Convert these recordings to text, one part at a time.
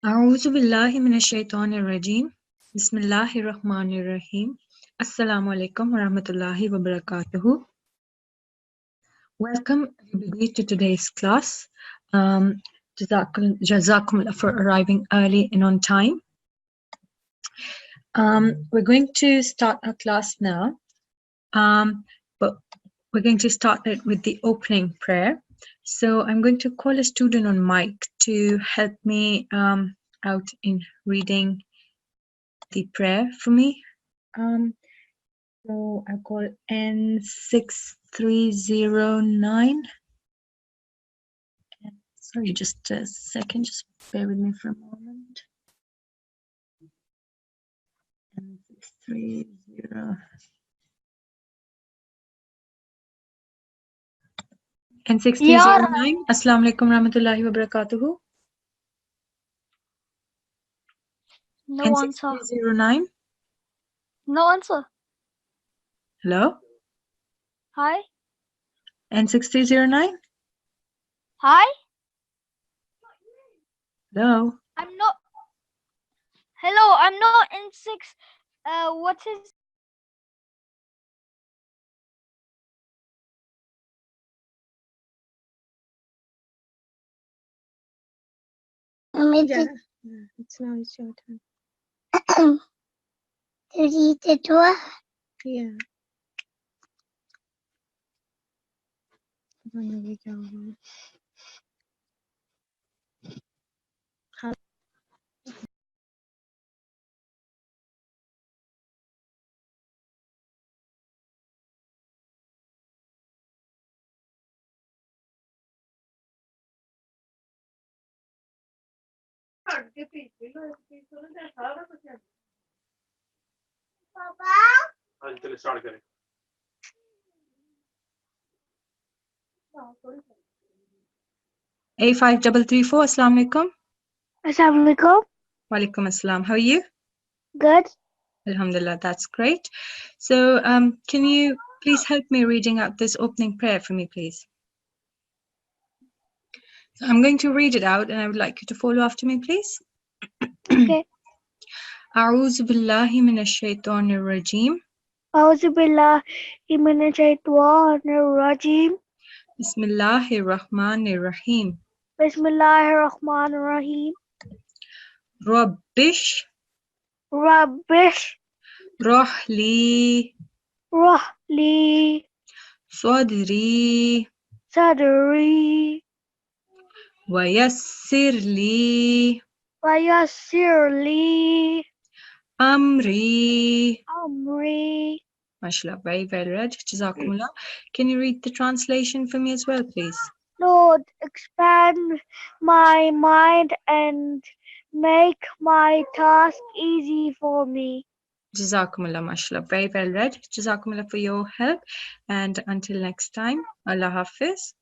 أعوذ بالله من الشيطان الرجيم بسم الله الرحمن الرحيم Assalamu alaikum wa rahmatullahi wa barakatuhu. Welcome everybody to today's class. Jazakum for arriving early and on time. We're going to start our class now, but we're going to start it with the opening prayer. So I'm going to call a student on mic to help me out in reading the prayer for me. So I call N6309. Sorry, just a second, just bear with me for a moment. N630. N6309. Assalamu alaikum rahmatullahi wa barakatuhu. No answer. N6309. No answer. Hello? Hi. N6309. Hi. Hello? I'm not. Hello, I'm not in six. What is? Yeah, it's now it's your turn. Read the door. Yeah. When are we going? A5334. Assalamu alaikum. Assalamu alaikum. Walaikum assalam. How are you? Good. Alhamdulillah, that's great. So, can you please help me reading out this opening prayer for me, please? So I'm going to read it out and I would like you to follow after me, please. Okay. أعوذ بالله من الشيطان الرجيم A'udhu billahi minash shaitanir rajim. بسم الله الرحمن الرحيم Bismillahir Rahmanir Rahim. ربش Rabbish رحلي rahli صدري sadri ويسر لي wayassirli أمري. amri. MashaAllah, very well read. Jazakumullah. Can you read the translation for me as well, please? Lord, expand my mind and make my task easy for me. Jazakumullah, mashallah. Very well read. Jazakumullah for your help. And until next time, Allah Hafiz.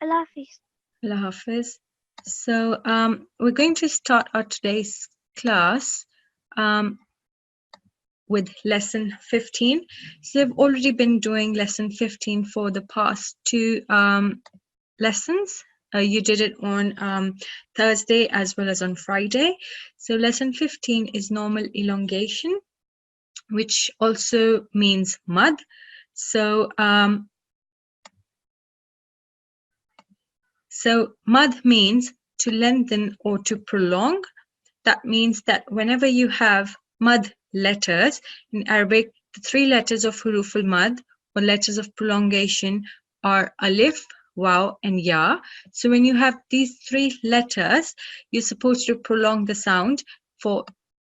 Allah Hafiz. Allah Hafiz. So we're going to start our today's class with lesson 15. So I've already been doing lesson 15 for the past two lessons. You did it on Thursday as well as on Friday. So lesson 15 is normal elongation, which also means mud. So mud means to lengthen or to prolong. That means that whenever you have mud letters in Arabic, the three letters of huruf al-mad or letters of prolongation are alif, waw, and ya. So when you have these three letters, you're supposed to prolong the sound for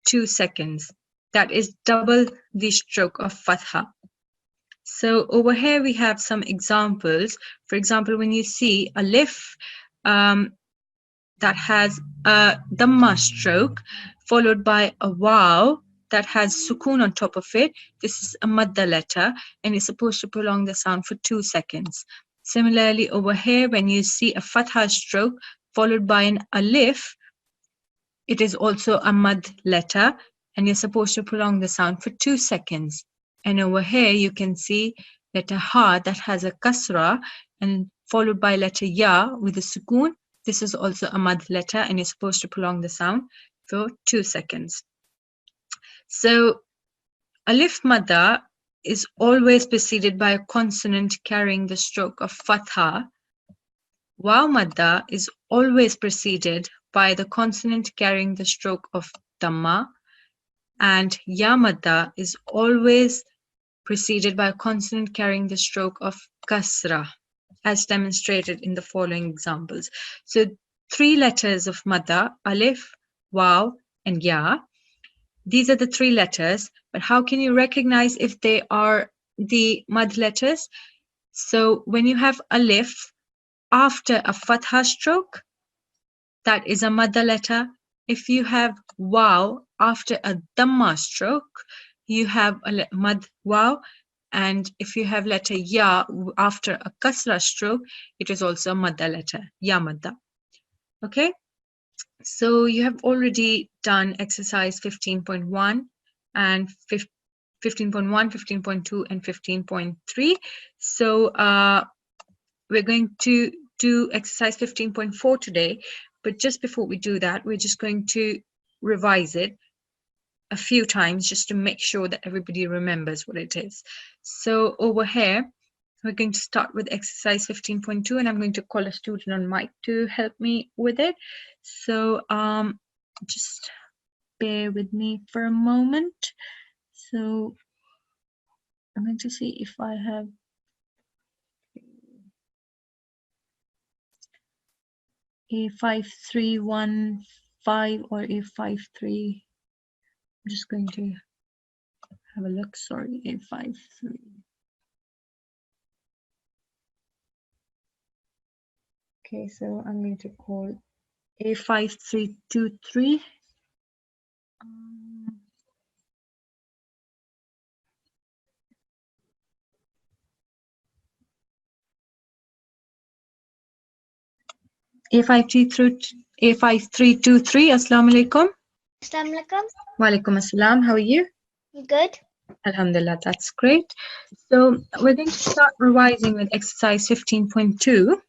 2 seconds. That is double the stroke of fatha. So over here we have some examples. For example, when you see alif that has a dhamma stroke followed by a waw that has sukoon on top of it, this is a madda letter and it's supposed to prolong the sound for 2 seconds. Similarly, over here, when you see a fatha stroke followed by an alif, it is also a mad letter and you're supposed to prolong the sound for 2 seconds. And over here, you can see letter ha that has a kasra and followed by letter ya with a sukoon, This is also a mad letter and you're supposed to prolong the sound for 2 seconds. So alif madda is always preceded by a consonant carrying the stroke of fatha. Waw madda is always preceded by the consonant carrying the stroke of dhamma, and ya madda is always preceded by a consonant carrying the stroke of kasra, as demonstrated in the following examples. So 3 letters of madda, alif, waw, and ya. These are the 3 letters, but how can you recognize if they are the mad letters? So when you have alif after a fatha stroke, that is a madda letter. If you have waw after a dhamma stroke, you have a mad waw. And if you have letter ya after a kasra stroke, it is also a madda letter, ya madda. Okay, so you have already done exercise 15.1 and 15.1, 15.2, and 15.3. So we're going to do exercise 15.4 today, but just before we do that, we're just going to revise it a few times just to make sure that everybody remembers what it is. So over here, we're going to start with exercise 15.2, and I'm going to call a student on mic to help me with it. So just bear with me for a moment. So I'm going to see if I have A5315 or A53. I'm just going to have a look. Sorry, A53. Okay, so I'm going to call A5323. A5323. Assalamu alaikum. Assalamu alaikum. Walaikum assalam. How are you? Good. Alhamdulillah, that's great. So we're going to start revising with exercise 15.2.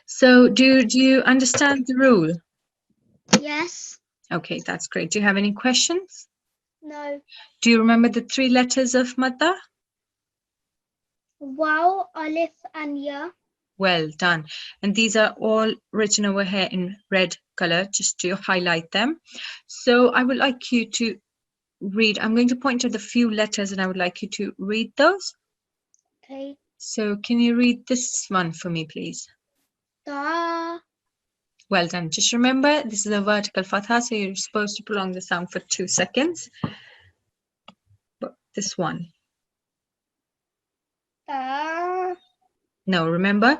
So do you understand the rule? Yes. Okay, that's great. Do you have any questions? No. Do you remember the 3 letters of madda? Wow, alif, and ya. Well done. And these are all written over here in red color, just to highlight them. So I would like you to read. I'm going to point to the few letters and I would like you to read those. Okay. So can you read this one for me, please? Ta. Well done. Just remember, this is a vertical fatha, so you're supposed to prolong the sound for 2 seconds. But this one. Ta. No, remember,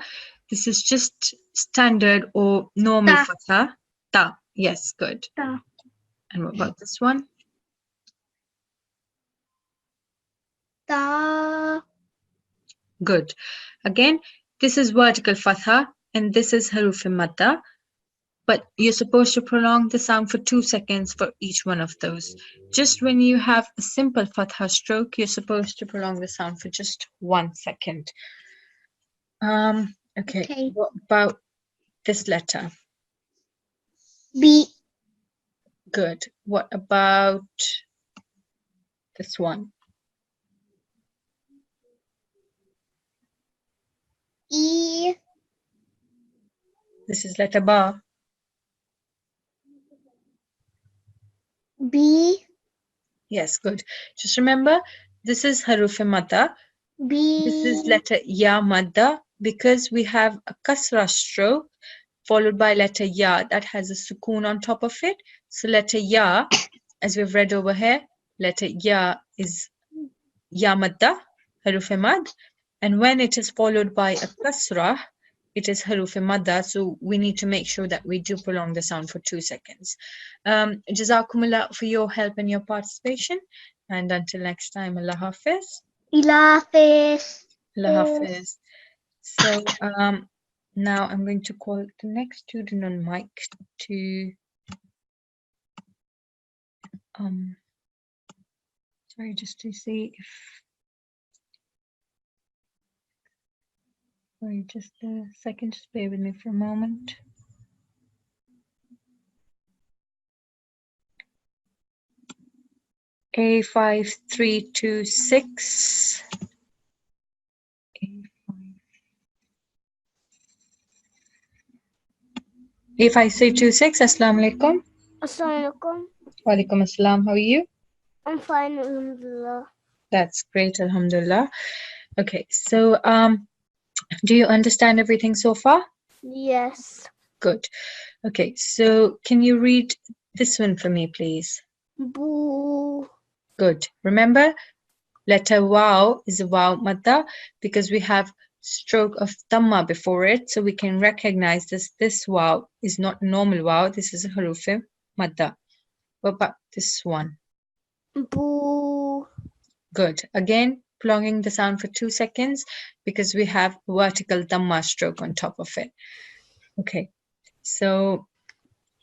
this is just standard or normal Ta. fatha. Ta. Yes, good. Ta. And what about this one? Ta. Good. Again, this is vertical fatha and this is haruf madda, but you're supposed to prolong the sound for 2 seconds for each one of those. Just when you have a simple fatha stroke, you're supposed to prolong the sound for just 1 second. Okay. Okay. What about this letter? B. Good. What about this one? E. This is letter ba. B. Yes, good. Just remember, this is haruf madda. B. This is letter ya madda because we have a kasra stroke followed by letter ya that has a sukoon on top of it. So letter ya, as we've read over here, letter ya is ya madda, haruf mad, and when it is followed by a kasra, it is haruf madda. So we need to make sure that we do prolong the sound for 2 seconds. Jazakumullah for your help and your participation. And until next time, Allah Hafiz. Ilafis. Allah Hafiz. So now I'm going to call the next student on mic to sorry, just to see if Sorry, just a second. Just bear with me for a moment. A5326. A5326. Assalamu alaikum. Assalamualaikum. Walaikum assalam. How are you? I'm fine, alhamdulillah. That's great, alhamdulillah. Okay, so do you understand everything so far? Yes. Good. Okay, so can you read this one for me, please? Boo. Good. Remember, letter wow is a wow madda because we have stroke of dhamma before it, so we can recognize this wow is not normal wow. This is a haruf madda. What about this one? Boo. Good. Again, prolonging the sound for 2 seconds because we have vertical dhamma stroke on top of it. Okay, so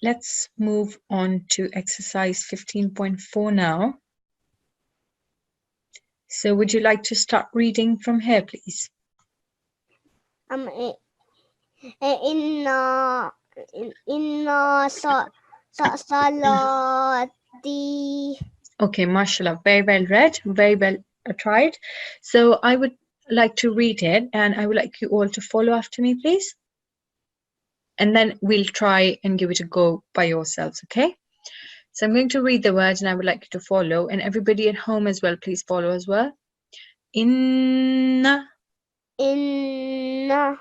let's move on to exercise 15.4 now. So would you like to start reading from here, please? Inna salati. Okay, mashallah, very well read, very well tried. So I would like to read it and I would like you all to follow after me, please. And then we'll try and give it a go by yourselves, okay? So I'm going to read the words and I would like you to follow, and everybody at home as well, please follow as well. Inna. Inna.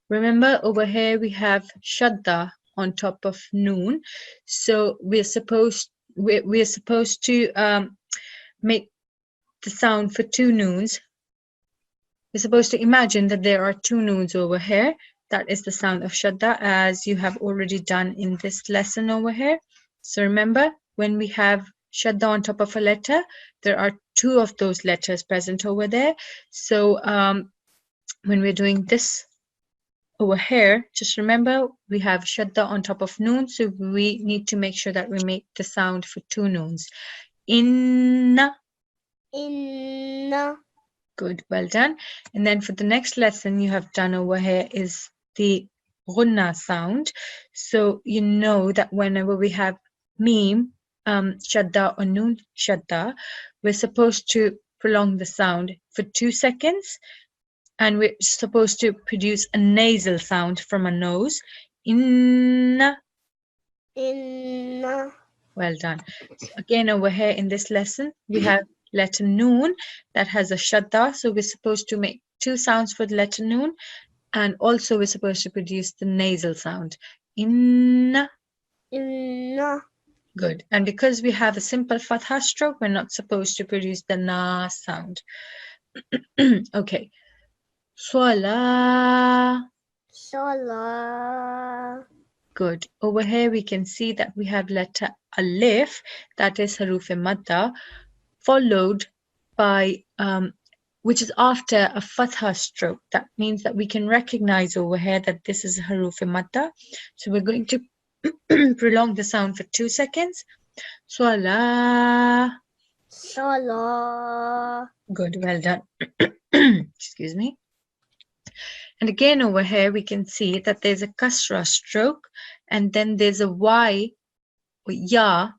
Remember, over here we have shadda on top of noon, so we're supposed to make the sound for 2 noons. We're supposed to imagine that there are 2 noons over here. That is the sound of shadda, as you have already done in this lesson over here. So remember, when we have shadda on top of a letter, there are 2 of those letters present over there. So when we're doing this over here, just remember we have shadda on top of noon, so we need to make sure that we make the sound for 2 noons. Inna. Inna. Good, well done. And then for the next lesson you have done over here is the ghunna sound. So you know that whenever we have meme, shadda or noon shadda, we're supposed to prolong the sound for 2 seconds. And we're supposed to produce a nasal sound from a nose. Inna. Inna. Well done. So again, over here in this lesson, we have letter noon that has a shadda. So we're supposed to make 2 sounds for the letter noon. And also we're supposed to produce the nasal sound. Inna. Inna. Good. And because we have a simple fatha stroke, we're not supposed to produce the na sound. Okay. Swala. Salah. Good. Over here we can see that we have letter alif, that is haruf madda, followed by which is after a fatha stroke. That means that we can recognize over here that this is haruf madda. So we're going to prolong the sound for 2 seconds. Swala. Salah. Good, well done. Excuse me. And again over here we can see that there's a kasra stroke and then there's a y or ya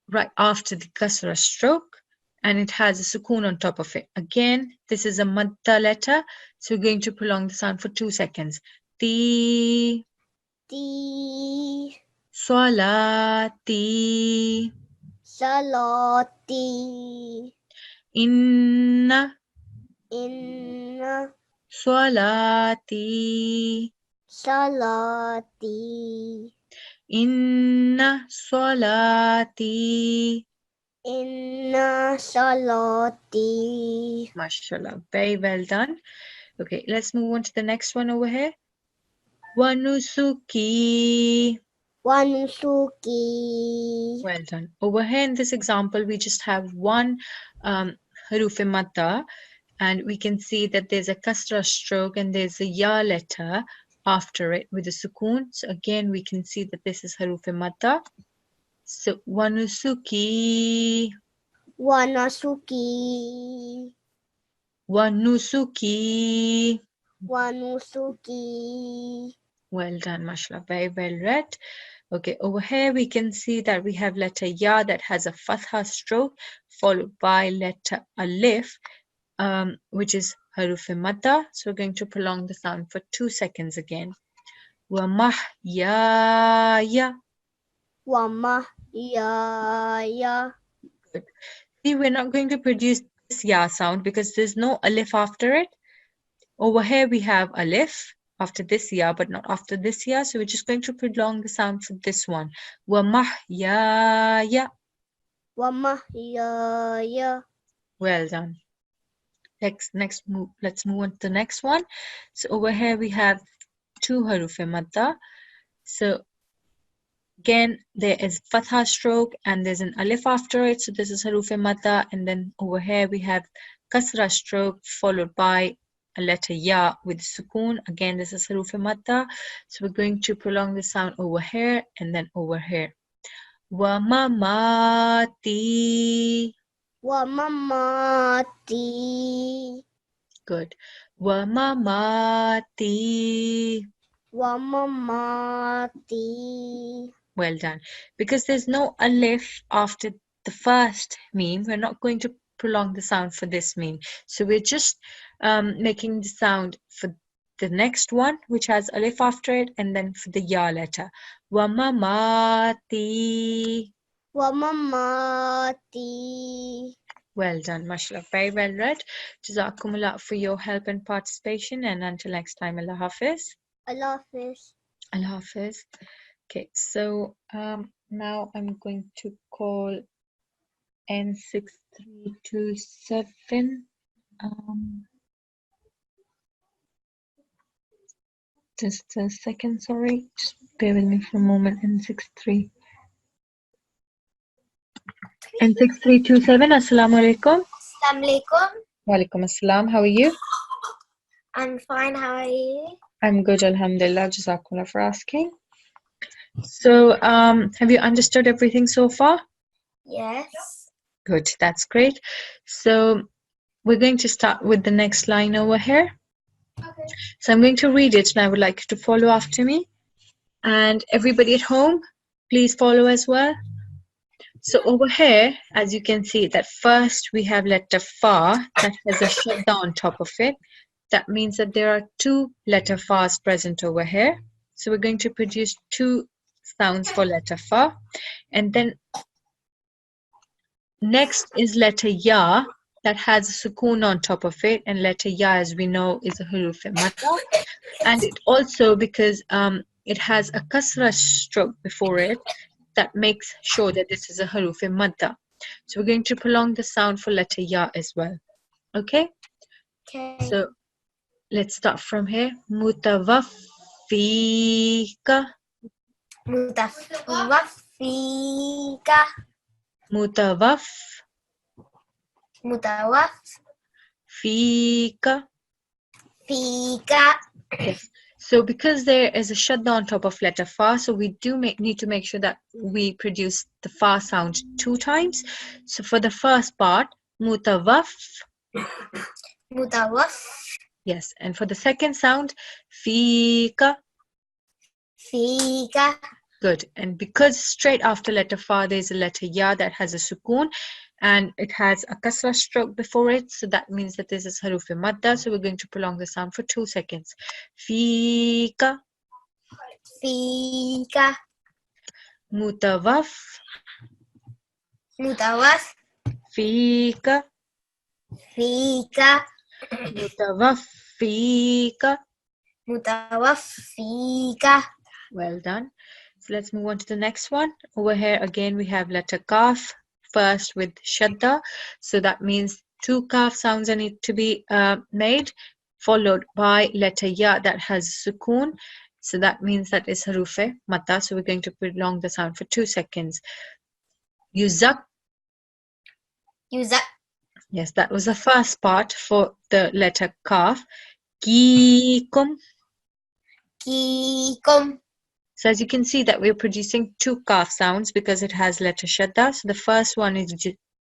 right after the kasra stroke, and it has a sukoon on top of it. Again, this is a madda letter, so we're going to prolong the sound for 2 seconds. Ti. Ti. Salati. Salati. Inna. Inna. Salati. Salati. Inna salati. Inna salati. Mashallah, very well done. Okay, let's move on to the next one over here. Wanusuki. Wanusuki. Well done. Over here in this example, we just have one haruf madda, and we can see that there's a kasra stroke and there's a ya letter after it with a sukoon. So again, we can see that this is haruf madda. So wanusuki. Wanasuki. Wanusuki. wa nusuki. Well done, mashallah. Very well read. Okay, over here we can see that we have letter ya that has a fatha stroke followed by letter alif, which is haruf madda. So we're going to prolong the sound for 2 seconds again. Wa mahyaya. Wa mahyaya. Good. See, we're not going to produce this ya sound because there's no alif after it. Over here we have alif after this ya, but not after this ya. So we're just going to prolong the sound for this one. Wa mahyaya. Wa mahyaya. Well done. Let's move on to the next one. So over here we have 2 haruf madda. So again, there is fatha stroke and there's an alif after it. So this is haruf madda. And then over here we have kasra stroke followed by a letter ya with sukoon. Again, this is haruf madda. So we're going to prolong the sound over here and then over here. Wa mamati. Wa mamati. Good. Wa mamati. Wa mamati. Well done. Because there's no alif after the first meme, we're not going to prolong the sound for this meme. So we're just making the sound for the next one, which has alif after it, and then for the ya letter. Wa mamati. Wa mamati. Well done, mashallah. Very well read. Jazakumullah for your help and participation. And until next time, Allah Hafiz. Allah Hafiz. Allah Hafiz. Okay, so now I'm going to call N6327. Just a second, sorry. Just bear with me for a moment. N6327. Assalamu alaikum. Assalamu alaikum. Wa alaikum assalam. How are you? I'm fine. How are you? I'm good, alhamdulillah. Jazakumullah for asking. So, have you understood everything so far? Yes. Good, that's great. So, we're going to start with the next line over here. Okay. So, I'm going to read it and I would like you to follow after me. And everybody at home, please follow as well. So, over here, as you can see, that first we have letter fa that has a shadda on top of it. That means that there are 2 letter fas present over here. So, we're going to produce 2 sounds for letter fa. And then next is letter ya that has a sukoon on top of it, and letter ya, as we know, is a huruf madda. And it also, because it has a kasra stroke before it, that makes sure that this is a huruf madda. So we're going to prolong the sound for letter ya as well. Okay? Okay. So let's start from here. Mutawaffika. Mutawaffika. Mutawaffika. Fika. Yes. So because there is a shadda on top of letter fa, so we do need to make sure that we produce the fa sound 2 times. So for the first part, mutawaff. Mutawaff. Yes. And for the second sound, fika. Fika. Good. And because straight after letter fa, there's a letter ya that has a sukoon, and it has a kasra stroke before it. So that means that this is haruf madda. So we're going to prolong the sound for 2 seconds. Fika. Fika. Mutawaff. Mutawaff. Fika. Fika. Mutawaffika. Mutawaffika. Well done. So let's move on to the next one. Over here again we have letter kaf first with shadda. So that means 2 kaf sounds need to be made, followed by letter ya that has sukoon. So that means that is haruf madda. So we're going to prolong the sound for 2 seconds. Yuzak. Yuzak. Yes, that was the first part for the letter kaf. Kikum. Kikum. So as you can see that we're producing 2 kaf sounds because it has letter shadda. So the first one is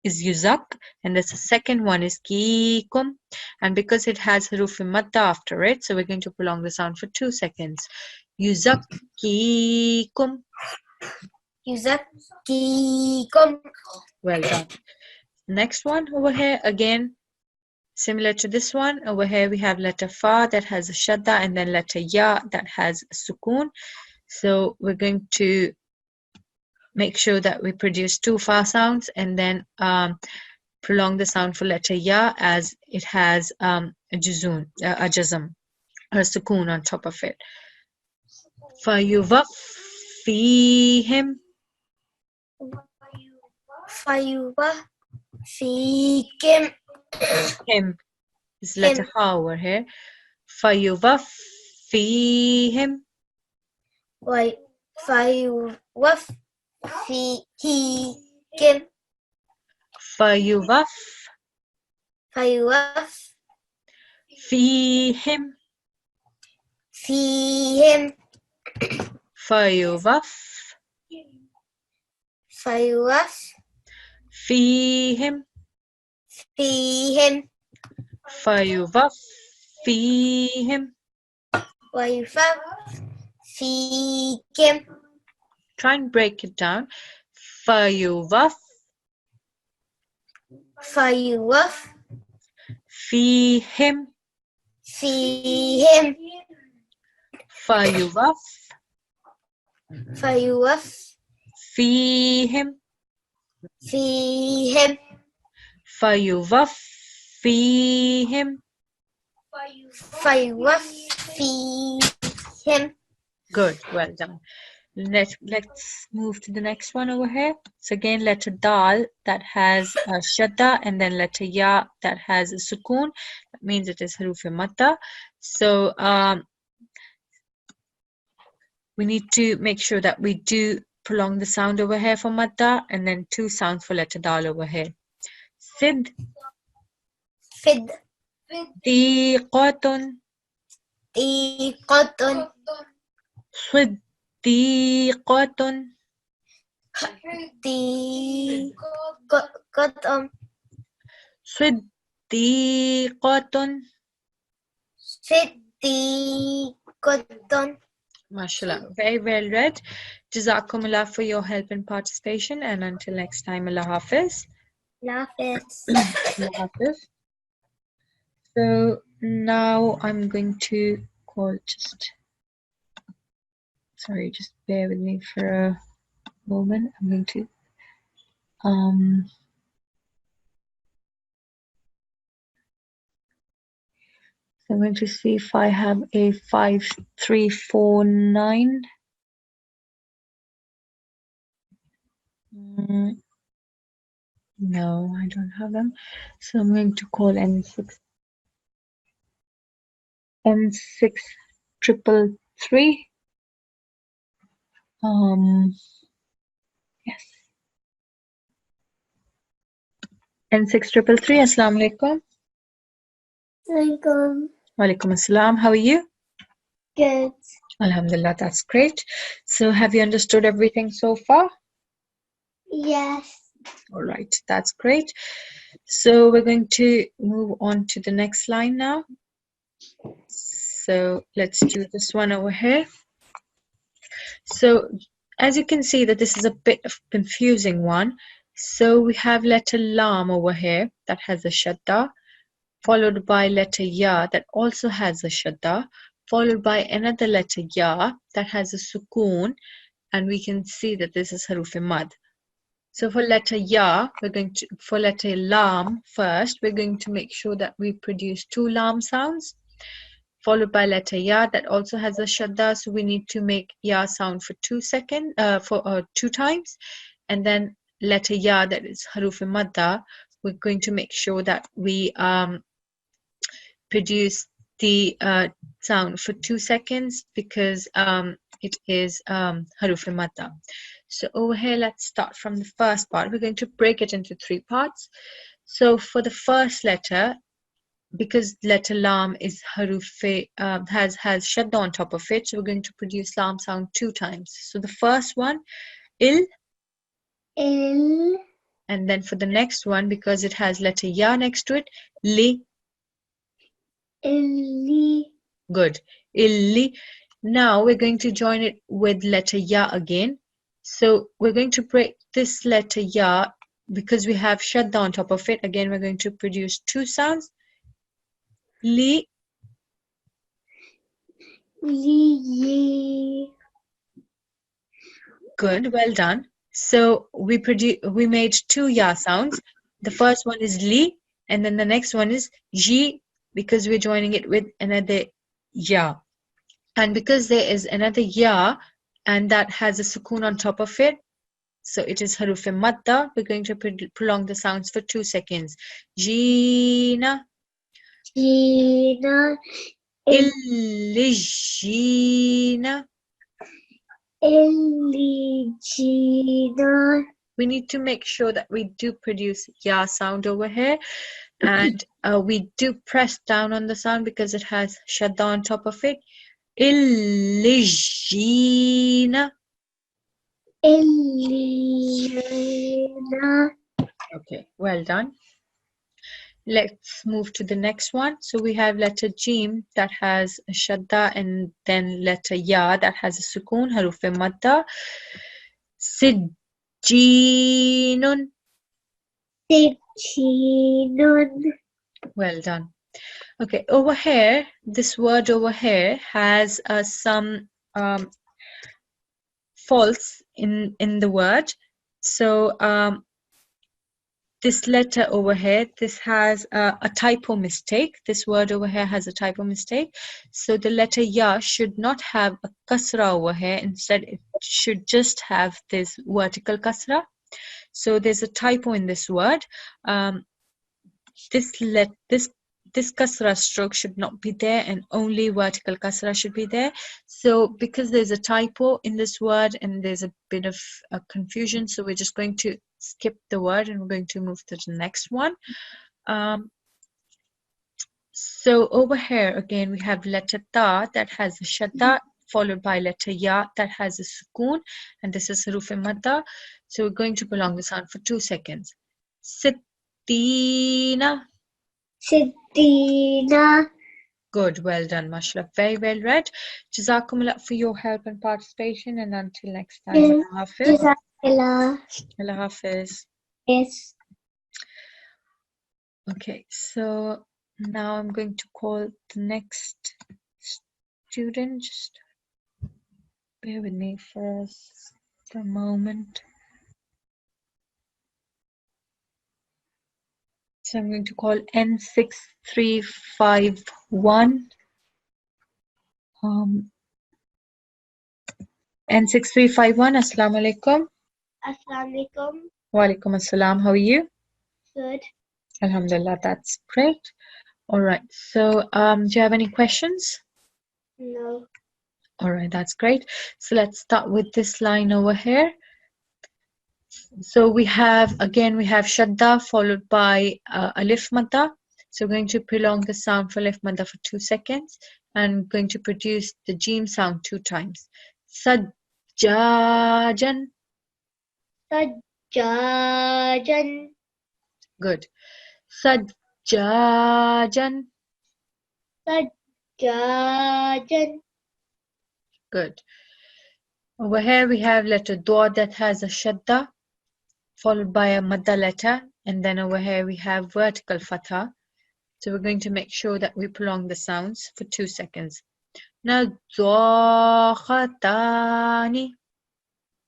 is yuzak, and the second one is kikum. And because it has huruf madda after it, so we're going to prolong the sound for 2 seconds. Yuzakkikum. Yuzakkikum. Well done. Next one over here, again, similar to this one. Over here we have letter fa that has a shadda, and then letter ya that has a sukoon. So we're going to make sure that we produce 2 fa sounds, and then prolong the sound for letter ya as it has a jazm, or a sukoon on top of it. فَيُوَفِّيهِمْ. Fayuwafikim. Him is letter ha over here. فَيُوَفِّيهِمْ. Fayuwafikim. فَيُوَفِّيهِمْ. Fihim. فَيُوَفِّيهِمْ. Fihim. فَيُوَفِّيهِمْ. Wayuwafikim. Try and break it down. فَيُوَفِّيهِمْ. Fihim. فَيُوَفِّيهِمْ. Fihim. فَيُوَفِّيهِمْ. Fayuwafihim. Good, well done. Let's move to the next one over here. So again, letter dal that has a shadda, and then letter ya that has a sukoon. That means it is haruf madda. So we need to make sure that we do prolong the sound over here for madda, and then 2 sounds for letter dal over here. Sid Fid. diqatun. Diqatun. Siddiqatun. Diqatun. Siddiqatun. Siddiqatun. MashaAllah. Very well read. Jazakumullah for your help and participation. And until next time, Allah Hafiz. Nafis. Allah Hafiz. So now I'm going to call just bear with me for a moment. I'm going to I'm going to see if I have a 5349. No, I don't have them. So I'm going to call N6333. Yes. N6333. Assalamu alaikum. Walaikum assalam. How are you? Good. Alhamdulillah, that's great. So have you understood everything so far? Yes. All right, that's great. So we're going to move on to the next line now. So let's do this one over here. So as you can see that this is a bit of confusing one. So we have letter lam over here that has a shadda, followed by letter ya that also has a shadda, followed by another letter ya that has a sukoon, and we can see that this is haruf mad. So for letter ya, for letter lam first, we're going to make sure that we produce 2 lam sounds, followed by letter ya that also has a shadda, so we need to make ya sound for 2 times, and then letter ya that is haruf madda, we're going to make sure that we produce the sound for 2 seconds because it is haruf madda. So over here, let's start from the first part. We're going to break it into 3 parts. So for the first letter, because letter lam is haruf has shadda on top of it, so we're going to produce lam sound 2 times. So the first one, il, Il. And then for the next one, because it has letter ya next to it, li. Illi. Good. Illi. Now we're going to join it with letter ya again. So we're going to break this letter ya because we have shadda on top of it. Again, we're going to produce two sounds. Li. Li. Good. Well done. So we made two ya sounds. The first one is li, and then the next one is ji because we're joining it with another ya. And because there is another ya and that has a sukoon on top of it, so it is haruf madda, we're going to prolong the sounds for 2 seconds. Jina, Gina. illijina. Illi. Gina. We need to make sure that we do produce ya sound over here, and we do press down on the sound because it has shadda on top of it. Illijina. Illina. Okay, well done. Let's move to the next one. So we have letter Jim that has a shadda, and then letter Ya that has a sukoon, haruf madda. Sijjinun. Sijinun. Well done. Okay, over here, this word over here has some faults in the word. So this letter over here, this has a typo mistake. This word over here has a typo mistake. So the letter ya should not have a kasra over here. Instead, it should just have this vertical kasra. So there's a typo in this word. This kasra stroke should not be there, and only vertical kasra should be there. So because there's a typo in this word and there's a bit of a confusion, so we're just going to skip the word and we're going to move to the next one. So over here again we have letter ta that has a shadda followed by letter ya that has a sukoon, and this is haruf madda. So we're going to prolong the sound for 2 seconds. Sittina. Sittina. Good, well done, mashallah. Very well read. Jazakumullah for your help and participation, and until next time. Allah Hafiz. Jazakallah. Allah Hafiz. Yes. Okay, so now I'm going to call the next student. Just bear with me for a moment. So I'm going to call N6351. N6351, Assalamu alaikum. Assalamualaikum. Wa alaikum assalam. How are you? Good. Alhamdulillah, that's great. All right, so do you have any questions? No. All right, that's great. So let's start with this line over here. So we have shadda followed by alif madda. So we're going to prolong the sound for alif madda for 2 seconds and going to produce the jim sound 2 times. Sajjajan. Sajjajan. Good. Sajjajan. Sajjajan. Good. Over here we have letter dua that has a shadda followed by a madda letter, and then over here we have vertical fatha. So we're going to make sure that we prolong the sounds for 2 seconds. Nadhakhatani.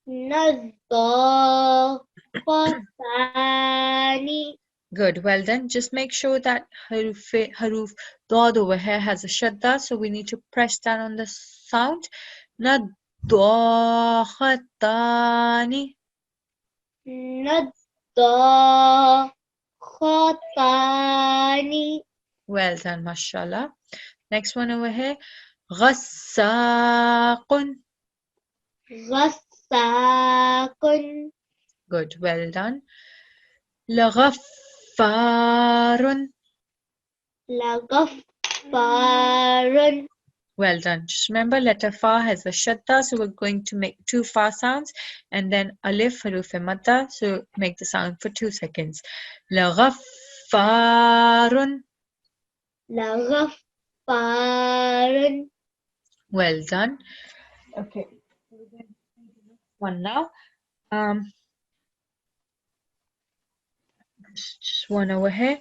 Nadhakhatani. Good, well done. Just make sure that haruf dad over here has a shadda, so we need to press down on the sound. Nadhakhatani. Nadhakhatani. Well done, mashallah. Next one over here. Ghassaqun. Ghassaqun. Good, well done. Laghaffarun. Laghaffarun. Well done. Just remember, letter fa has a shadda, so we're going to make 2 fa sounds, and then alif haruf madda, so make the sound for 2 seconds. لغفار. لغفار. Well done. Okay, one now. Just one over here.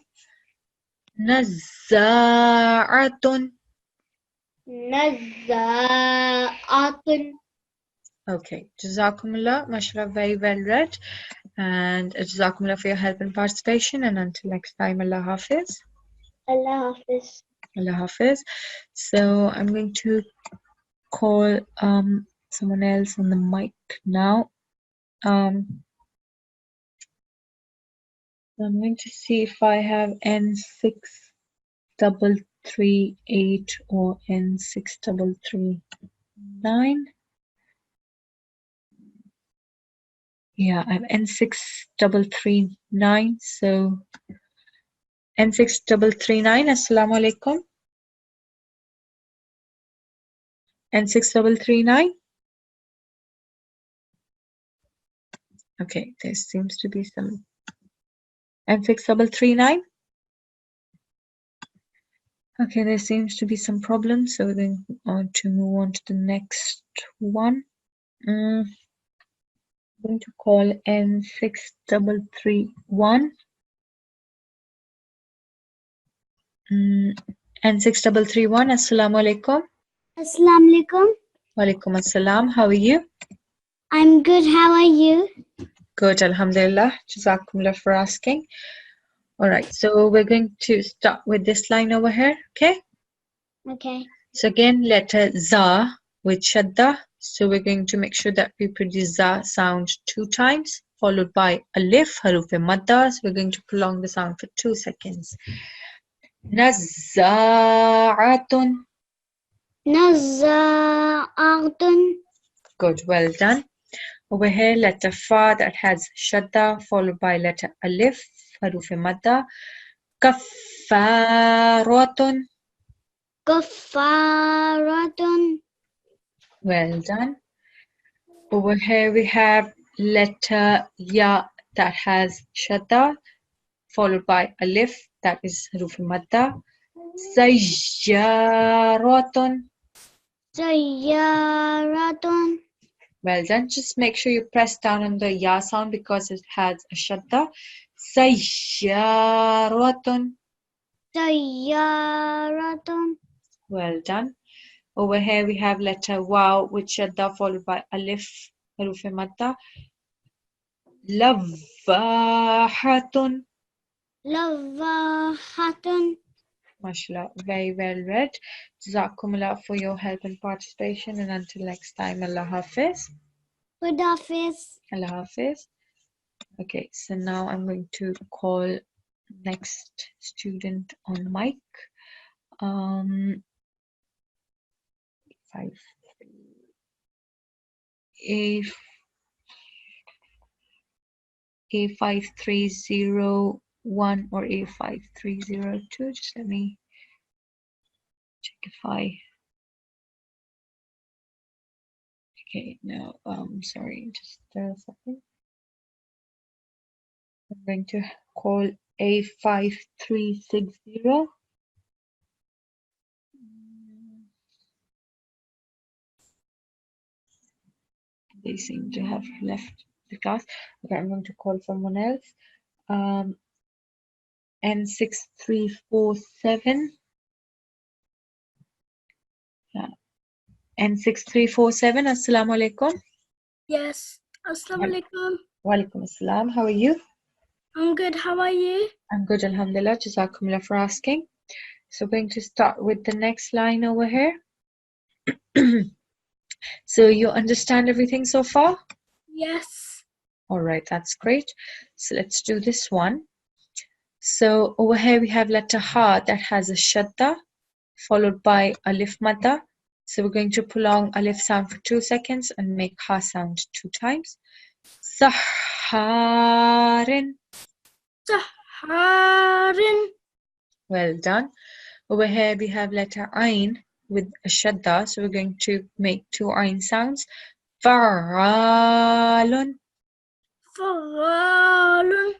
نزاعة. نزاعة. Okay, Jazakumullah, mashallah, very well read. And Jazakumullah for your help and participation. And until next time, Allah Hafiz. Allah Hafiz. Allah Hafiz. So I'm going to call someone else on the mic now. I'm going to see if I have N6338 or N6339. Yeah, I have N6339. So N6339, Assalamu alaikum. N6339. Okay, there seems to be some. N6339. Okay, there seems to be some problems, so we're going to move on to the next one. I'm going to call N6331. N6331, Assalamu alaikum. Assalamu alaikum. Walaikum assalam. How are you? I'm good. How are you? Good, alhamdulillah. Jazakumullah for asking. All right, so we're going to start with this line over here, okay? Okay. So again, letter za with shadda. So we're going to make sure that we produce za sound 2 times, followed by alif, haruf madda. So we're going to prolong the sound for 2 seconds. Nazza'atun. نزاعة. Good, well done. Over here, letter fa that has shadda, followed by letter alif, haruf madda. Kaffaratun. كفارة. Well done. Over here we have letter ya that has shadda, followed by alif that is haruf madda. Sayyaratun. سيارة. Well done. Just make sure you press down on the ya sound because it has a shadda. Sayyaratun. سيارة. Well done. Over here we have letter waw with shadda followed by alif haruf madda. Lavahatun. لواحة. MashaAllah, very well read. Jazakumullah for your help and participation. And until next time, Allah Hafiz. Good Hafiz. Allah Hafiz. Okay, so now I'm going to call next student on mic. A5301 or A5302. Just let me check if I. Okay, no, sorry, just a second. I'm going to call A5360. They seem to have left the class. Okay, I'm going to call someone else. N6347. Yeah. N6347. Assalamu alaikum. Yes. Assalamu alaikum. Walaikum assalam. How are you? I'm good. How are you? I'm good, alhamdulillah. Jazakumullah for asking. So we're going to start with the next line over here. So you understand everything so far? Yes. All right, that's great. So let's do this one. So over here we have letter ha that has a shadda followed by alif madda. So we're going to prolong alif sound for 2 seconds and make ha sound 2 times. Saharin. Saharin. Well done. Over here we have letter ain with a shadda, so we're going to make two ayn sounds. Fa'alun. فعال.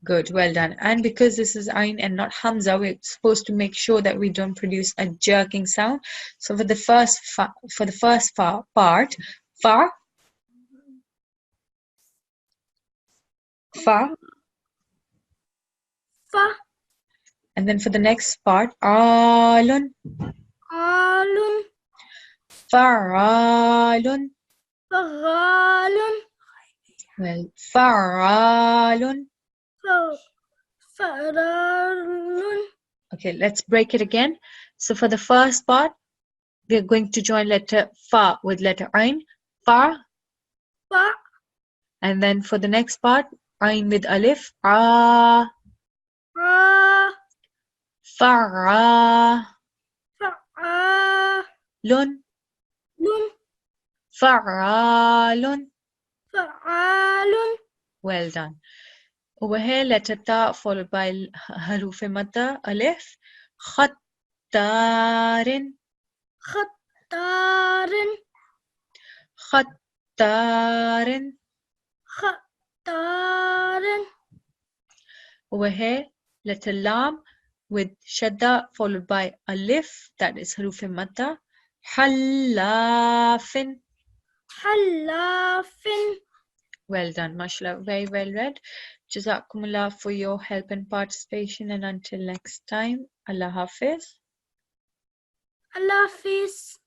Good, well done. And because this is ayn and not hamza, we're supposed to make sure that we don't produce a jerking sound. So for the first part, fa, fa, فعال. and then for the next part, alun, fa'alun. فعال. Well, fa'alun. فعال. Okay, let's break it again. So for the first part, we're going to join letter fa with letter ayn, fa, فع. and then for the next part, ayn with alif, a, fa'alun, فعال. fa'alun. فعال. Well done. Over here, letter ta followed by haruf madda, alif, khattarin, خطار. khattarin. خطار. Over here, letter lam with shadda followed by alif, that is haruf madda, hallafin. حلاف. Well done, mashallah, very well read. Jazakumullah for your help and participation, and until next time, Allah Hafiz. الحافظ.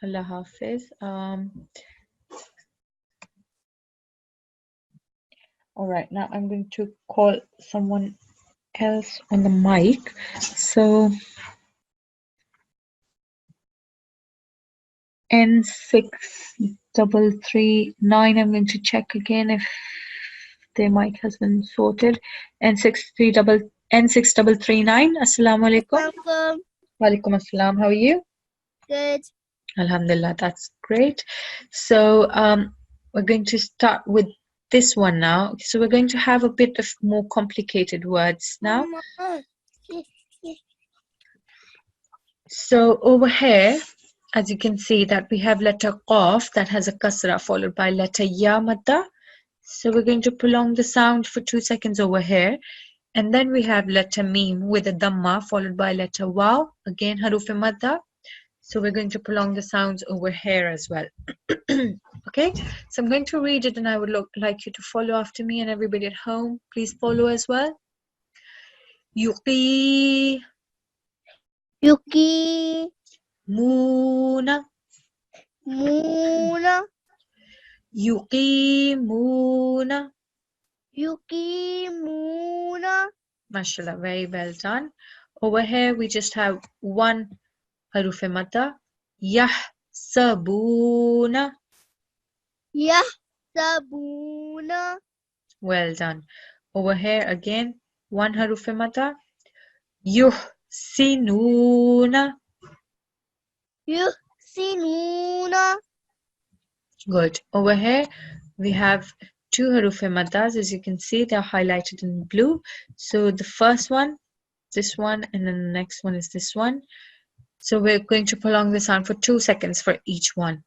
Allah Hafiz. All right, now I'm going to call someone else on the mic. So N6339, I'm going to check again if their mic has been sorted. N6339. Assalamu alaikum. Wa alaikum assalam. How are you? Good. Alhamdulillah, that's great. So we're going to start with this one now. So we're going to have a bit of more complicated words now. So over here, as you can see that we have letter qaf that has a kasra followed by letter ya madda. So we're going to prolong the sound for 2 seconds over here. And then we have letter mim with a dhamma followed by letter waw, again haruf madda. So we're going to prolong the sounds over here as well. Okay, so I'm going to read it and I would like you to follow after me, and everybody at home, please follow as well. Yuqi Yuki. muna, Muna. yuqimuna. Yuki. Muna. Mashallah, very well done. Over here we just have one haruf madda, yahsabuna. Yahsabuna. Well done. Over here again, one haruf madda, yuhsinuna. Yuhsinuna. Good. Over here we have two haruf maddas. As you can see, they're highlighted in blue. So the first one, this one, and then the next one is this one. So we're going to prolong the sound for 2 seconds for each one.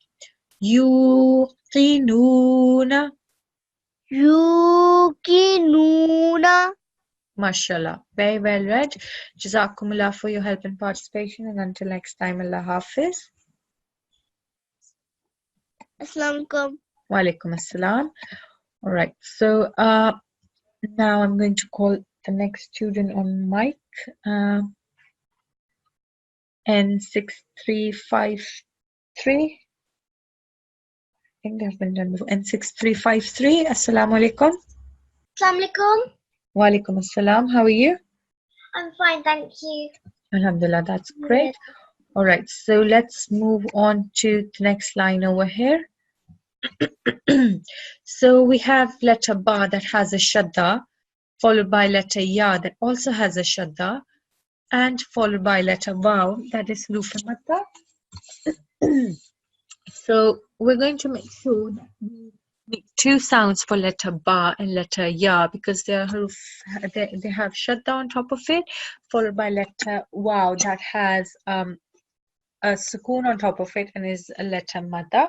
Yuqinuna. Yukinuna. Mashallah. Very well read. Jazakumullah for your help and participation. And until next time, Allah Hafiz. Assalamualaikum. Wa alaikum assalam. All right. So now I'm going to call the next student on mic. N6353. I think they've been done before. N6353. Assalamu alaikum. Assalamualaikum. Wa alaikum assalam. How are you? I'm fine, thank you. Alhamdulillah, that's great. All right, so let's move on to the next line over here. So we have letter ba that has a shadda, followed by letter ya that also has a shadda, and followed by letter waw that is haruf madda. So we're going to make sure that we make two sounds for letter ba and letter ya because they have shadda on top of it, followed by letter waw that has a sukoon on top of it and is a letter madda.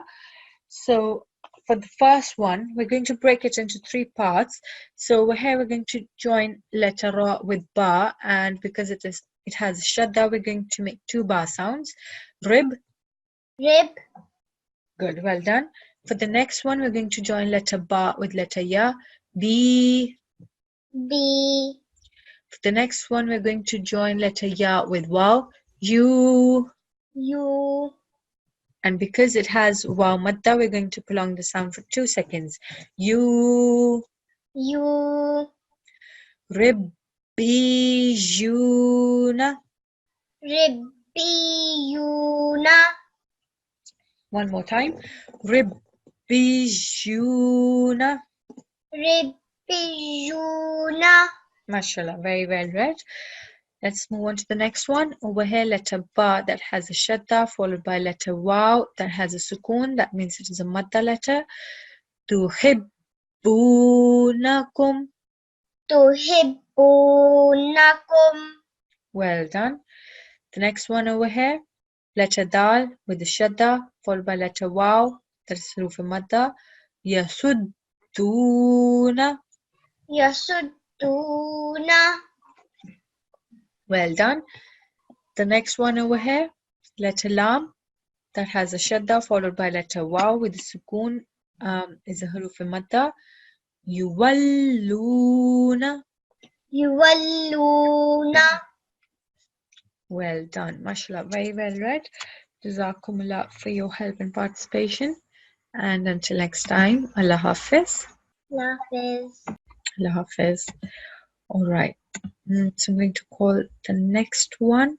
So for the first one, we're going to break it into three parts. So over here we're going to join letter ra with ba, and because it has shadda, we're going to make two ba sounds. Rib. Rib. Good, well done. For the next one, we're going to join letter ba with letter ya. Bi. B. For the next one, we're going to join letter ya with waw. You. U. And because it has waw madda, we're going to prolong the sound for 2 seconds. You. U. Ribbijuna. Ribbiyuna. One more time. Ribbijuna. Ribbiyuna. Mashallah, very well read. Let's move on to the next one. Over here, letter ba that has a shadda, followed by letter waw that has a sukoon. That means it is a madda letter. Tuhibbunakum. Tuhibbunakum. Well done. The next one over here, letter dal with the shadda, followed by letter waw, that is huruf madda. Yasudduna. Yasudduna. Well done. The next one over here, letter lam, that has a shadda, followed by letter waw with the sukoon, is a huruf madda. Yuwalluna. Yuwalluna. Well done. Mashallah, very well read. Jazakumullah for your help and participation. And until next time, Allah Hafiz. Hafiz. Allah Hafiz. All right. So I'm going to call the next one.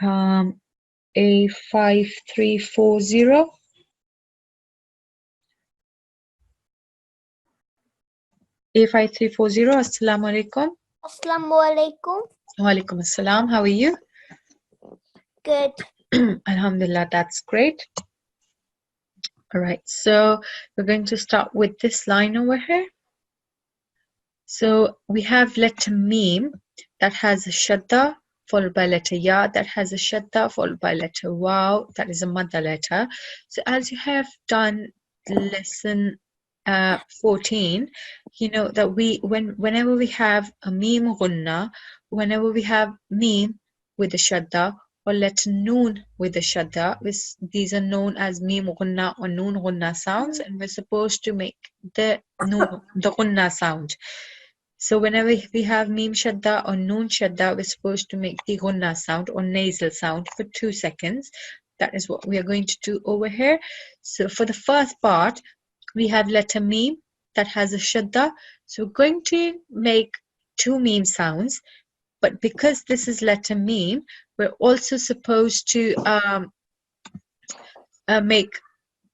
A5340. A5340. Assalamu alaikum. Assalamu alaikum. Wa alaikum assalam. How are you? Good. Alhamdulillah, that's great. All right, so we're going to start with this line over here. So we have letter mim that has a shadda, followed by letter ya that has a shadda, followed by letter waw that is a madda letter. So as you have done lesson 14, you know that whenever we have a mim gunna, whenever we have mim with a shadda or letter noon with a shadda, these are known as mim gunna or noon gunna sounds, and we're supposed to make the noon, the gunna sound. So whenever we have mim shadda or noon shadda, we're supposed to make the gunna sound or nasal sound for 2 seconds. That is what we are going to do over here. So for the first part, we have letter mim that has a shadda. So we're going to make 2 mim sounds. But because this is letter mim, we're also supposed to make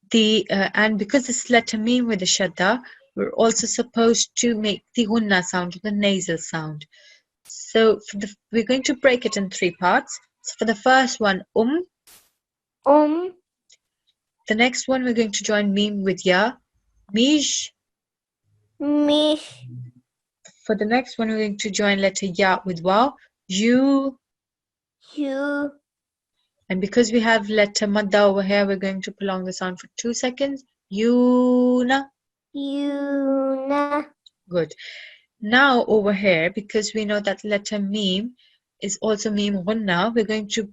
the, and because this is letter mim with a shadda, we're also supposed to make the gunna sound, the nasal sound. So we're going to break it in 3 parts. So for the first one, The next one, we're going to join mim with ya. Mish. Mish. For the next one, we're going to join letter ya with waw. You. You. And because we have letter madda over here, we're going to prolong the sound for 2 seconds. Yuna. Yuna. Good. Now over here, because we know that letter mim is also mim gunna, we're going to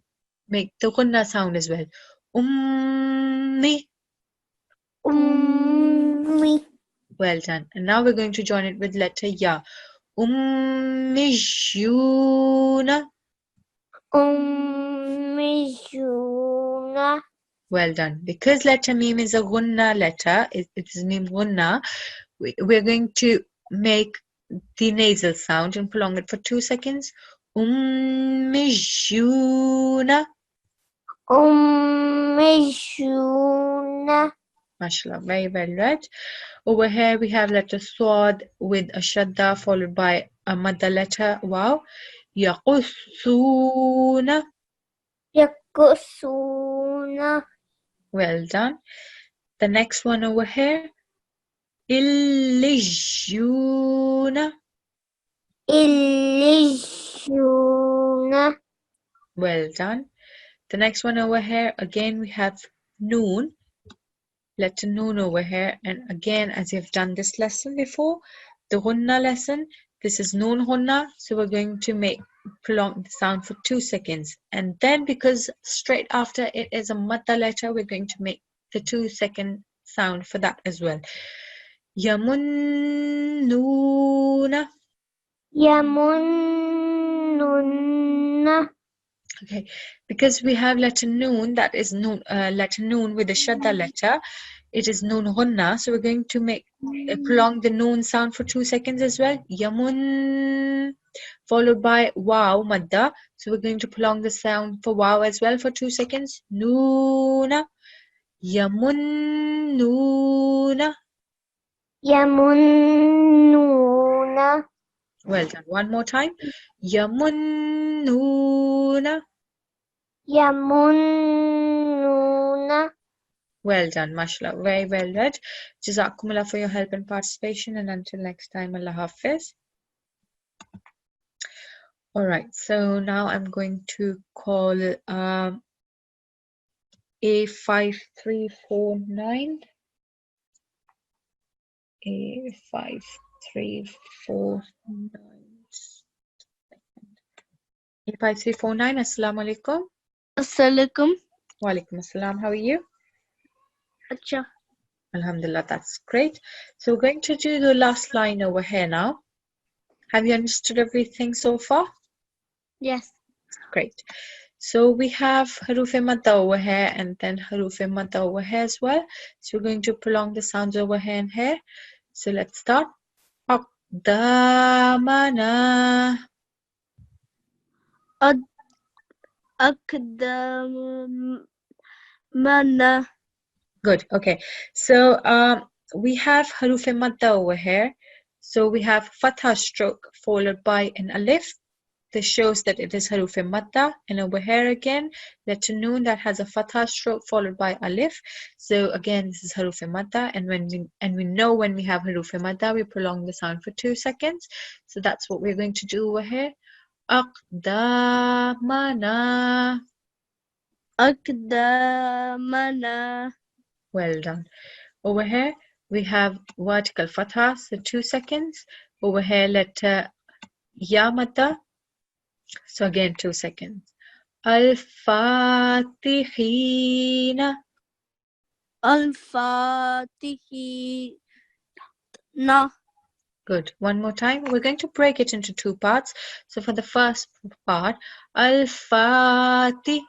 make the gunna sound as well. Ummi. Ummi. Well done. And now we're going to join it with letter ya. Ummishuna. Ummishuna. Well done. Because letter mim is a gunna letter, it is mim gunna, we're going to make the nasal sound and prolong it for 2 seconds. Ummishuna. Ummishuna. MashaAllah, very well read. Over here we have letter swad with a shadda followed by a madda letter waw. Yaqussuna. Yaqussuna. Well done. The next one over here. Illijuna. Illijuna. Well done. The next one over here, again, we have noon, letter noon over here. And again, as you've done this lesson before, the hunna lesson, this is noon hunna. So we're going to prolong the sound for 2 seconds. And then because straight after it is a madda letter, we're going to make the 2-second sound for that as well. Yamunnuna. Yamunnuna. Okay, because we have letter noon, that is noon, letter noon with the shadda letter, it is noon hunna. So we're going to prolong the noon sound for 2 seconds as well. Yamun, followed by wow madda. So we're going to prolong the sound for wow as well for 2 seconds. Noona, yamunnuna. Yamunnuna. Well done. One more time. Yamunnuna. Yamunnuna. Well done, mashallah. Very well read. Jazakumullah for your help and participation. And until next time, Allah Hafiz. All right. So now I'm going to call A5349. A5349. A5349. Assalamu alaikum. Assalamualaikum. Wa alaikum assalam. How are you? Acha. Alhamdulillah, that's great. So we're going to do the last line over here now. Have you understood everything so far? Yes. Great. So we have haruf madda over here and then haruf madda over here as well. So we're going to prolong the sounds over here and here. So let's start. Aqdamana. Mana. Good. Okay. So we have haruf madda over here. So we have fatha stroke followed by an alif. This shows that it is haruf madda. And over here again, letter noon that has a fatha stroke followed by alif. So again, this is haruf madda. And we know when we have haruf madda, we prolong the sound for 2 seconds. So that's what we're going to do over here. Aqdamana. Aqdamana. Well done. Over here, we have vertical fatha, so 2 seconds. Over here, letter ya madda. So again, 2 seconds. Al-Fatihina. Al-Fatihina. Good. One more time. We're going to break it into 2 parts. So for the first part, Al-Fatih.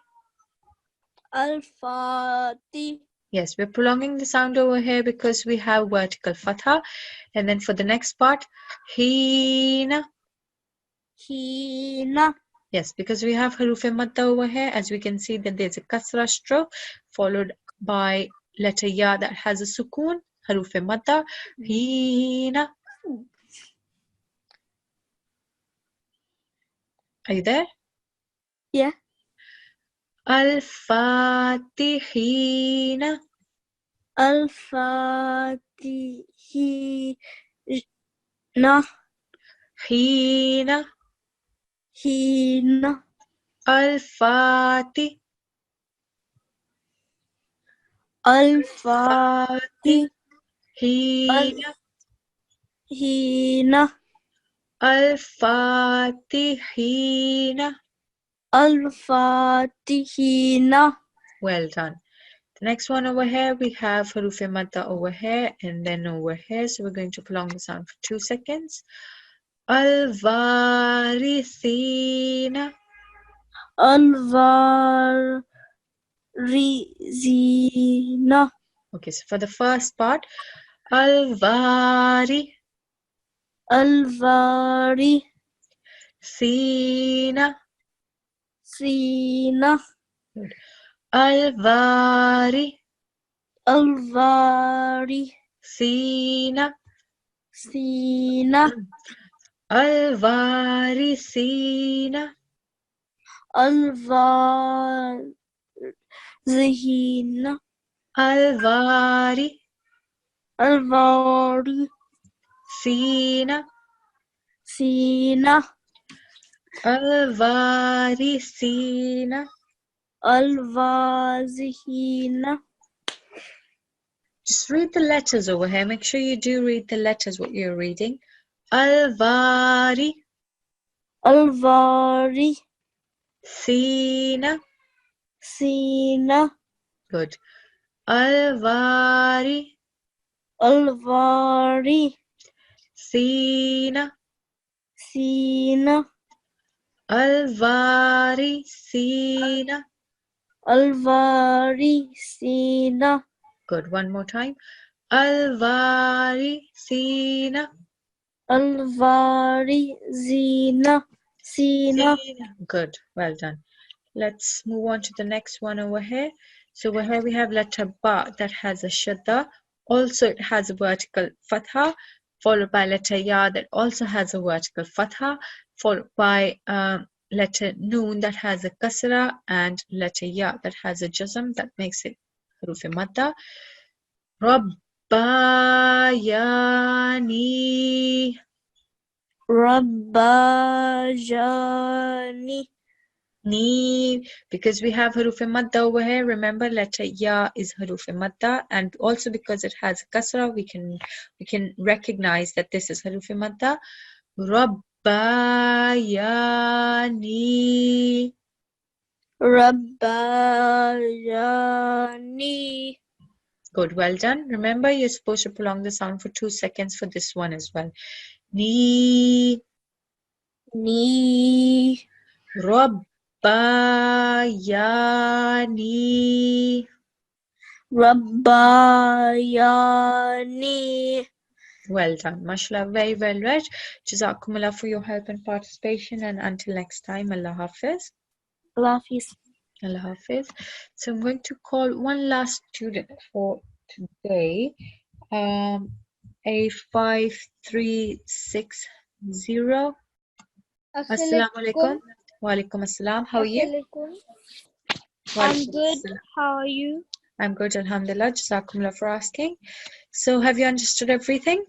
Al-Fatih. Yes, we're prolonging the sound over here because we have vertical fatha. And then for the next part, Hina. Hina. Yes, because we have haruf madda over here. As we can see that there's a kasra stroke followed by letter ya that has a sukoon, haruf madda. Hina. Are you there? Yeah. Al-Fatihina. Al-Fatihina. Hina. Hina. Al-Fatih. Al-Fatih. Hina. Hina. Al-Fatihina. Al-Fatihina. Well done. The next one over here, we have haruf madda over here and then over here. So we're going to prolong the sound for 2 seconds. Al-Varithina. Al-Varizina. Okay, so for the first part, Al-Vari. Al-Vari. Sina. Sina. Good. Al-Vari. Al-Vari. Sina. Sina. Al-Vari Sina. Al-Varizina. Al-Vari Al-Vari. Sina. Sina. Al-Vari Sina. Al-Wazihina. Just read the letters over here. Make sure you do read the letters what you're reading. Al-Vari, Al-Wari. Sina. Sina. Good. Al-Vari, Al-Wari. Sina. Sina. Al-Vari, Sina. Al-Wari. Sina. Good. One more time. Al-Vari, Sina. Al-Wari. Zina. Sina. Good. Well done. Let's move on to the next one over here. So over here we have letter Ba that has a shadda. Also it has a vertical fatha, followed by letter Ya that also has a vertical fatha, followed by letter Noon that has a kasra, and letter Ya that has a jazm that makes it huruf madda. Rabbayani. Rabbajani. Ni, because we have huruf madda over here. Remember, letter Ya is huruf madda, and also because it has kasra, we can recognize that this is huruf madda. Rabbayani. Rabbajani. Good, well done. Remember, you're supposed to prolong the sound for 2 seconds for this one as well. Ni. Ni. Rabbayani. Rabbayani. Well done. Mashallah, very well read. Jazakumullah for your help and participation. And until next time, Allah Hafiz. Allah Hafiz. Allah Hafiz. So I'm going to call one last student for today. A5360. Assalamu alaikum. Wa alaikum assalam. How are you? Wa I'm alaikum good. assalam. How are you? I'm good, alhamdulillah. Jazakumullah for asking. So have you understood everything?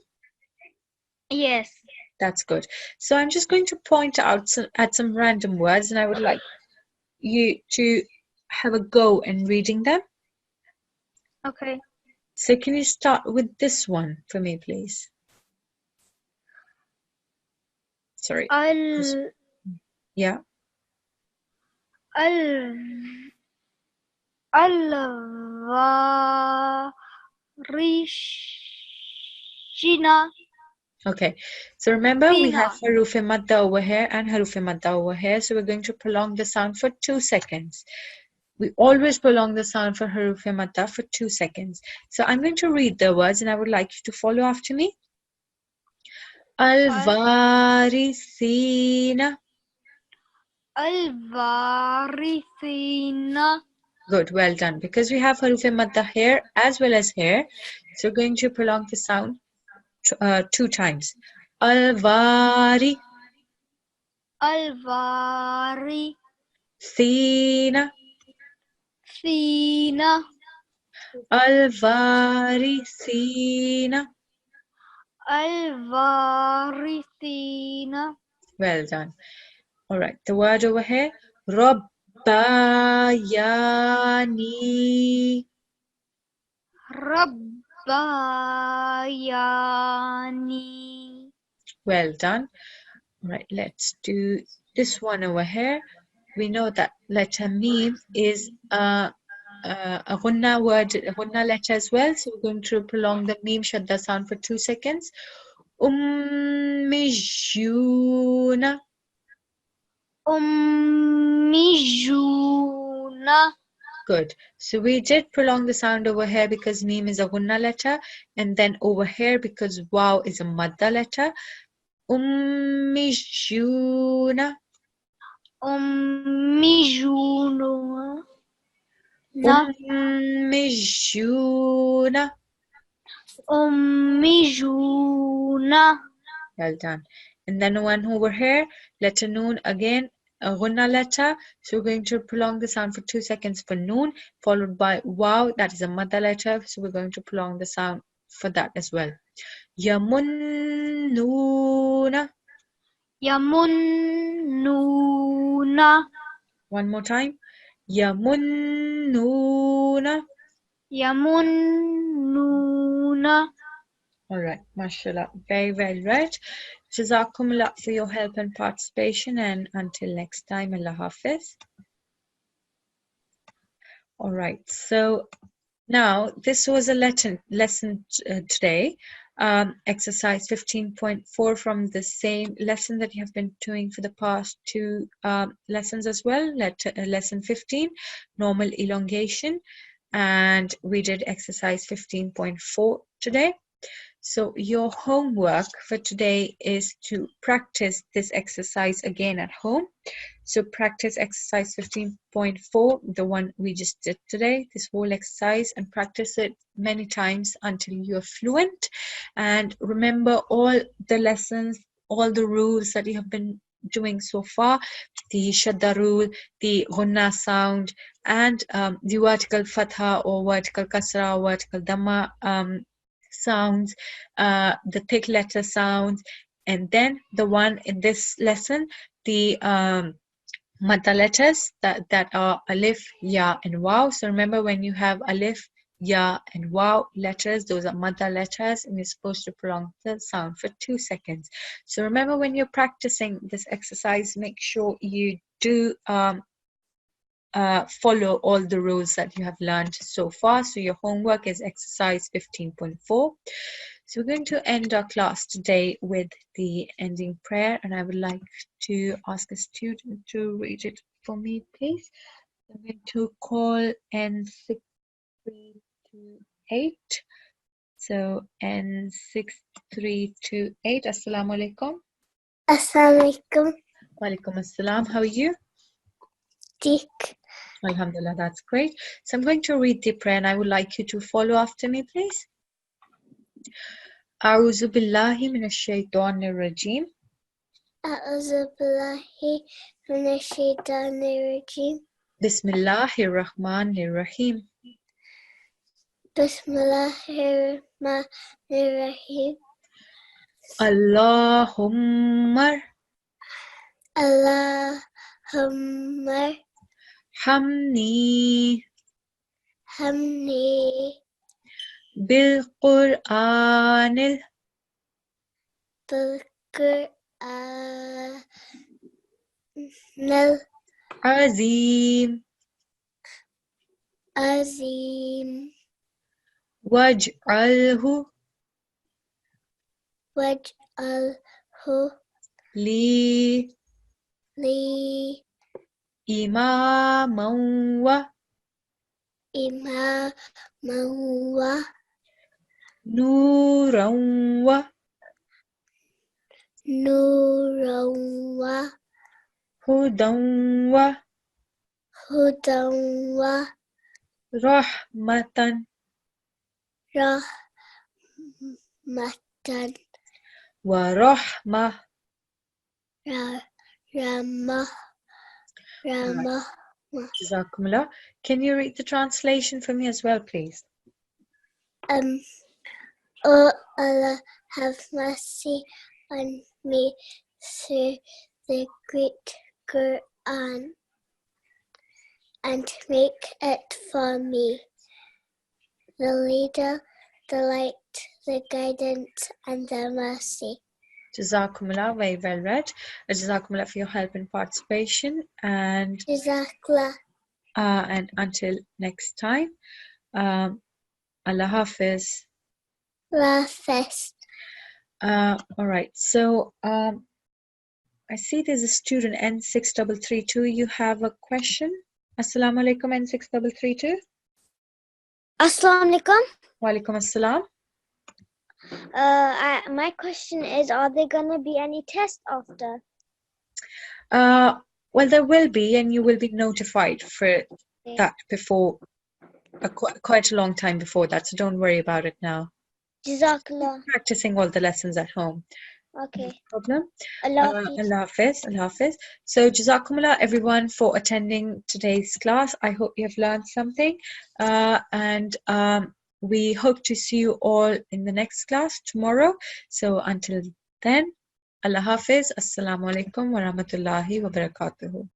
Yes. That's good. So I'm just going to point out at some random words, and I would like you to have a go in reading them. Okay. So can you start with this one for me, please? Sorry. Yeah. Al-Warishina. Okay. So remember, we have Fina. haruf madda over here and haruf madda over here. So we're going to prolong the sound for 2 seconds. We always prolong the sound for haruf madda for 2 seconds. So I'm going to read the words, and I would like you to follow after me. Al-Warithina. Al-Warithina. Good, well done. Because we have haruf madda here as well as here, so we're going to prolong the sound 2 times. Al-Wari. Al-Wari. Thina. Thina. Al-Warithina. Al-Warithina. Well done. All right, the word over here. Rabbayani. Rabbayani. Well done. All right, let's do this one over here. We know that letter Mim is a ghunna word, a ghunna letter as well. So we're going to prolong the Mim shadda sound for 2 seconds. Ummijuna. Ummijuna. Good. So we did prolong the sound over here because Mim is a ghunna letter, and then over here because Waw is a madda letter. Ummijuna. Ummijuna. Ummijuna. Ummijuna. Well done. And then one over here, letter Noon again, a ghunna letter. So we're going to prolong the sound for 2 seconds for Noon, followed by Waw, that is a madda letter. So we're going to prolong the sound for that as well. Yamunnuna. Yamunnuna. One more time. Yamunnuna. Yamunnuna. All right, mashallah. Very well read. Jazakumullah for your help and participation. And until next time, Allah Hafiz. All right, so now this was a lesson today. Exercise 15.4 from the same lesson that you have been doing for the past two lessons as well. Lesson 15, normal elongation. And we did exercise 15.4 today. So your homework for today is to practice this exercise again at home. So practice exercise 15.4, the one we just did today, this whole exercise, and practice it many times until you're fluent. And remember all the lessons, all the rules that you have been doing so far, the shadda rule, the ghunna sound, and the vertical fatha or vertical kasra or vertical dhamma sounds, the thick letter sounds, and then the one in this lesson, the madda letters that are alif, ya, and waw. So remember, when you have alif, ya, and waw letters, those are madda letters, and you're supposed to prolong the sound for 2 seconds. So remember, when you're practicing this exercise, make sure you do follow all the rules that you have learned so far. So your homework is exercise 15.4. So we're going to end our class today with the ending prayer, and I would like to ask a student to read it for me, please. I'm going to call N6328. So N6328. Assalamu alaikum. Assalamualaikum. Wa alaikum assalam. How are you? Tik. Alhamdulillah, that's great. So I'm going to read the prayer and I would like you to follow after me, please. A'udhu billahi minash shaitanir rajim. A'udzu billahi minash shaitanir rajim. Bismillahir rahmanir rahim. Bismillahirrahmanirrahim. Allahumma Allahumma hamni hamni bil Qur'anil bil Qur'anil azim azim waj'alhu waj'alhu li li imaman wa imaman wa nuran wa nuran wa hudan wa hudan wa rahmatan rahmatan wa rahmah. Ramah. Jazakumullah. Can you read the translation for me as well, please? Oh Allah, have mercy on me through the great Quran and make it for me the leader, the light, the guidance, and the mercy. Jazakumullah, very well read. Jazakumullah for your help and participation. And Jazakallah. and until next time, Allah Hafiz. Lafest. All right. So I see there's a student N6332. You have a question? Assalamu alaikum N6332. Assalamu alaikum. Wa alaikum assalam. My question is, are there gonna be any tests after? Well, there will be, and you will be notified for that before quite a long time before that. So don't worry about it now. Jazakallah. Practicing all the lessons at home. Okay. No problem. Allah Allah Hafiz. Allah Hafiz. So Jazakumullah everyone for attending today's class. I hope you have learned something. And we hope to see you all in the next class tomorrow. So until then, Allah Hafiz. Assalamu alaikum wa rahmatullahi wa barakatuhu.